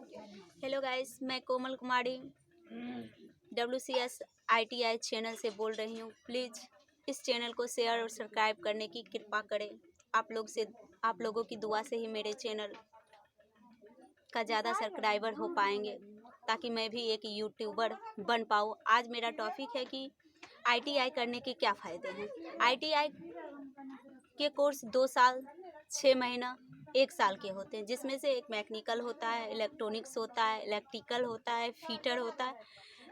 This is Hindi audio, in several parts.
हेलो गाइस, मैं कोमल कुमारी WCS ITI चैनल से बोल रही हूँ। प्लीज़ इस चैनल को शेयर और सब्सक्राइब करने की कृपा करें। आप लोगों की दुआ से ही मेरे चैनल का ज़्यादा सब्सक्राइबर हो पाएंगे, ताकि मैं भी एक यूट्यूबर बन पाऊँ। आज मेरा टॉपिक है कि ITI करने के क्या फ़ायदे हैं। ITI के कोर्स 2 साल 6 महीना 1 साल के होते हैं, जिसमें से एक मैकेनिकल होता है, इलेक्ट्रॉनिक्स होता है, इलेक्ट्रिकल होता है, फिटर होता है,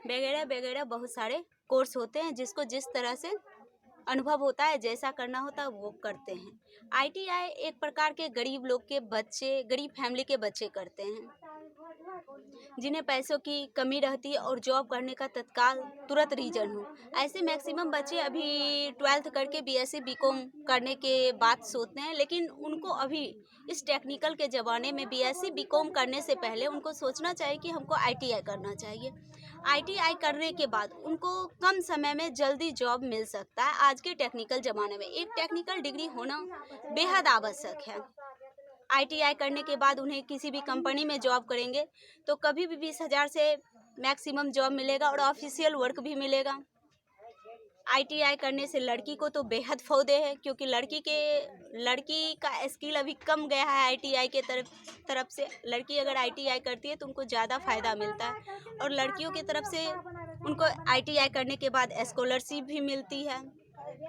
वगैरह वगैरह बहुत सारे कोर्स होते हैं। जिसको जिस तरह से अनुभव होता है, जैसा करना होता है वो करते हैं। ITI एक प्रकार के गरीब लोग के बच्चे, गरीब फैमिली के बच्चे करते हैं, जिन्हें पैसों की कमी रहती है और जॉब करने का तत्काल तुरंत रीजन हो। ऐसे मैक्सिमम बच्चे अभी 12th करके BSc BCom करने के बाद सोचते हैं, लेकिन उनको अभी इस टेक्निकल के ज़माने में BSc BCom करने से पहले उनको सोचना चाहिए कि हमको ITI करना चाहिए। ITI करने के बाद उनको कम समय में जल्दी जॉब मिल सकता है। आज के टेक्निकल ज़माने में एक टेक्निकल डिग्री होना बेहद आवश्यक है। ITI करने के बाद उन्हें किसी भी कंपनी में जॉब करेंगे तो कभी भी 20,000 से मैक्सिमम जॉब मिलेगा और ऑफिशियल वर्क भी मिलेगा। ITI करने से लड़की को तो बेहद फ़ायदे हैं, क्योंकि लड़की का स्किल अभी कम गया है ITI के तरफ से। लड़की अगर ITI करती है तो उनको ज़्यादा फ़ायदा मिलता है, और लड़कियों की तरफ से उनको ITI करने के बाद स्कॉलरशिप भी मिलती है।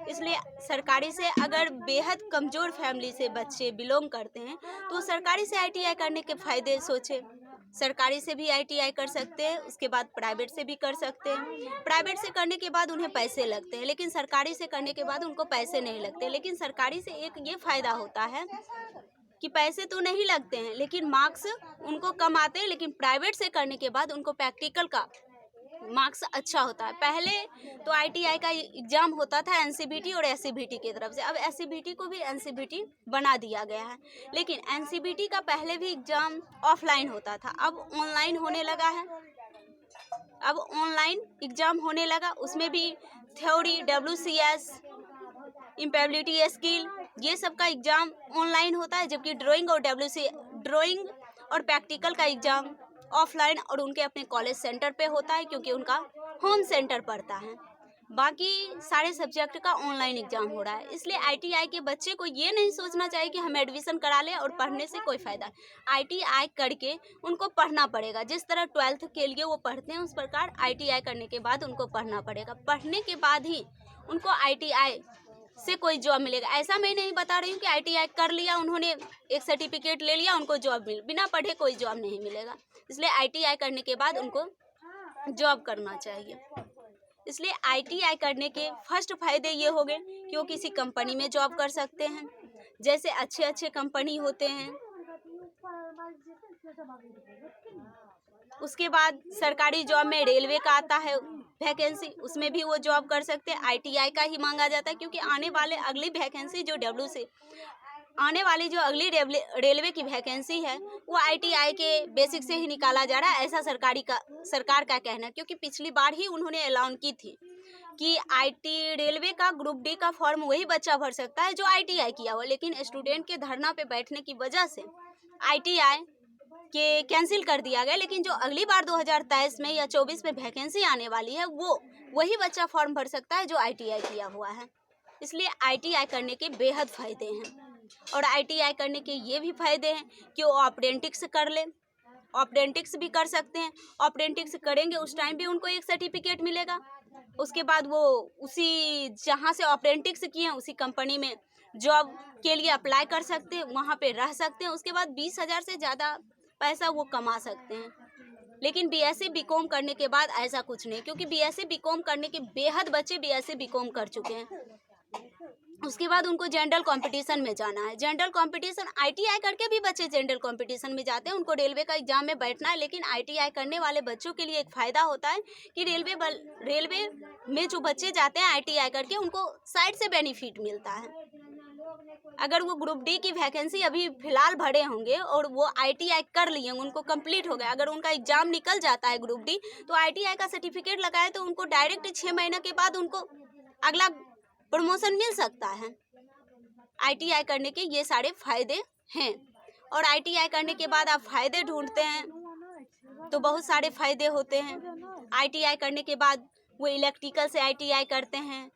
इसलिए सरकारी से अगर बेहद कमज़ोर फैमिली से बच्चे बिलोंग करते हैं तो सरकारी से ITI करने के फ़ायदे सोचें। सरकारी से भी ITI कर सकते हैं, उसके बाद प्राइवेट से भी कर सकते हैं। प्राइवेट से करने के बाद उन्हें पैसे लगते हैं, लेकिन सरकारी से करने के बाद उनको पैसे नहीं लगते। लेकिन सरकारी से एक ये फ़ायदा होता है कि पैसे तो नहीं लगते हैं, लेकिन मार्क्स उनको कम आते हैं। लेकिन प्राइवेट से करने के बाद उनको प्रैक्टिकल का मार्क्स अच्छा होता है। पहले तो ITI का एग्ज़ाम होता था NCVT और SCVT की तरफ से। अब SCVT को भी NCVT बना दिया गया है, लेकिन NCVT का पहले भी एग्ज़ाम ऑफलाइन होता था, अब ऑनलाइन होने लगा है। अब ऑनलाइन एग्ज़ाम होने लगा, उसमें भी थ्योरी, WCS, इम्पेबिलिटी स्किल, ये सब का एग्ज़ाम ऑनलाइन होता है। जबकि ड्राइंग और प्रैक्टिकल का एग्ज़ाम ऑफलाइन और उनके अपने कॉलेज सेंटर पे होता है, क्योंकि उनका होम सेंटर पड़ता है। बाकी सारे सब्जेक्ट का ऑनलाइन एग्ज़ाम हो रहा है। इसलिए ITI के बच्चे को ये नहीं सोचना चाहिए कि हम एडमिशन करा लें और पढ़ने से कोई फ़ायदा। ITI करके उनको पढ़ना पड़ेगा। जिस तरह 12th के लिए वो पढ़ते हैं, उस प्रकार ITI करने के बाद उनको पढ़ना पड़ेगा। पढ़ने के बाद ही उनको ITI से कोई जॉब मिलेगा। ऐसा मैं नहीं बता रही हूँ कि ITI कर लिया, उन्होंने एक सर्टिफिकेट ले लिया, उनको जॉब बिना पढ़े कोई जॉब नहीं मिलेगा। इसलिए ITI करने के बाद उनको जॉब करना चाहिए। इसलिए ITI करने के फर्स्ट फ़ायदे ये हो गए कि वो किसी कंपनी में जॉब कर सकते हैं। जैसे अच्छे अच्छे कंपनी होते हैं। उसके बाद सरकारी जॉब में रेलवे का आता है वैकेंसी, उसमें भी वो जॉब कर सकते हैं। ITI का ही मांगा जाता है, क्योंकि आने वाली अगली रेलवे की वैकेंसी है, वो ITI के बेसिक से ही निकाला जा रहा है। ऐसा सरकार का कहना है, क्योंकि पिछली बार ही उन्होंने ऐलान की थी कि रेलवे का ग्रुप D का फॉर्म वही बच्चा भर सकता है जो ITI किया हुआ। लेकिन स्टूडेंट के धरना पे बैठने की वजह से ITI के कैंसिल कर दिया गया। लेकिन जो अगली बार 2023 में या 24 में वैकेंसी आने वाली है, वो वही बच्चा फॉर्म भर सकता है जो ITI किया हुआ है। इसलिए ITI करने के बेहद फ़ायदे हैं। और ITI करने के ये भी फ़ायदे हैं कि वो अप्रेंटिस कर ले, अप्रेंटिस भी कर सकते हैं। अप्रेंटिस करेंगे उस टाइम भी उनको एक सर्टिफिकेट मिलेगा। उसके बाद वो उसी जहाँ से अप्रेंटिस किए हैं उसी कंपनी में जॉब के लिए अप्लाई कर सकते हैं, वहाँ पे रह सकते हैं। उसके बाद 20,000 से ज़्यादा पैसा वो कमा सकते हैं। लेकिन BSc BCom करने के बाद ऐसा कुछ नहीं, क्योंकि BSc BCom करने के बेहद बच्चे BSc BCom कर चुके हैं। उसके बाद उनको जनरल कंपटीशन में जाना है। जनरल कंपटीशन ITI करके भी बच्चे जनरल कंपटीशन में जाते हैं, उनको रेलवे का एग्ज़ाम में बैठना है। लेकिन ITI करने वाले बच्चों के लिए एक फ़ायदा होता है कि रेलवे में जो बच्चे जाते हैं ITI करके, उनको साइड से बेनिफिट मिलता है। अगर वो ग्रुप D की वैकेंसी अभी फ़िलहाल भरे होंगे और वो ITI कर लिए होंगे, उनको कंप्लीट हो गया, अगर उनका एग्ज़ाम निकल जाता है ग्रुप D, तो ITI का सर्टिफिकेट लगाए तो उनको डायरेक्ट 6 महीने के बाद उनको अगला प्रमोशन मिल सकता है। ITI करने के ये सारे फ़ायदे हैं। और ITI करने के बाद आप फ़ायदे ढूंढते हैं तो बहुत सारे फ़ायदे होते हैं। ITI करने के बाद वो इलेक्ट्रिकल से ITI करते हैं,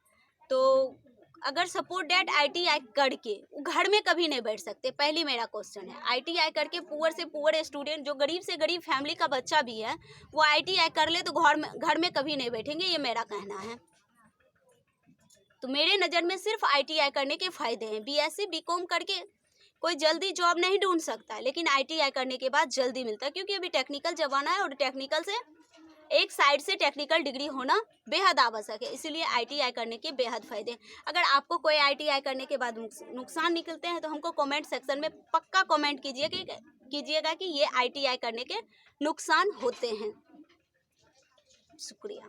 तो अगर सपोज डैट ITI करके वो घर में कभी नहीं बैठ सकते। पहली मेरा क्वेश्चन है, ITI करके पुअर से पुअर स्टूडेंट, जो गरीब से गरीब फैमिली का बच्चा भी है, वो ITI कर ले तो घर में कभी नहीं बैठेंगे, ये मेरा कहना है। तो मेरे नज़र में सिर्फ ITI करने के फ़ायदे हैं। BSc BCom करके कोई जल्दी जॉब नहीं ढूंढ सकता है, लेकिन ITI करने के बाद जल्दी मिलता है, क्योंकि अभी टेक्निकल ज़माना है और टेक्निकल से एक साइड से टेक्निकल डिग्री होना बेहद आवश्यक है। इसीलिए ITI करने के बेहद फ़ायदे। अगर आपको कोई ITI करने के बाद नुकसान निकलते हैं तो हमको कमेंट सेक्शन में पक्का कमेंट कीजिएगा कि ये ITI करने के नुकसान होते हैं। शुक्रिया।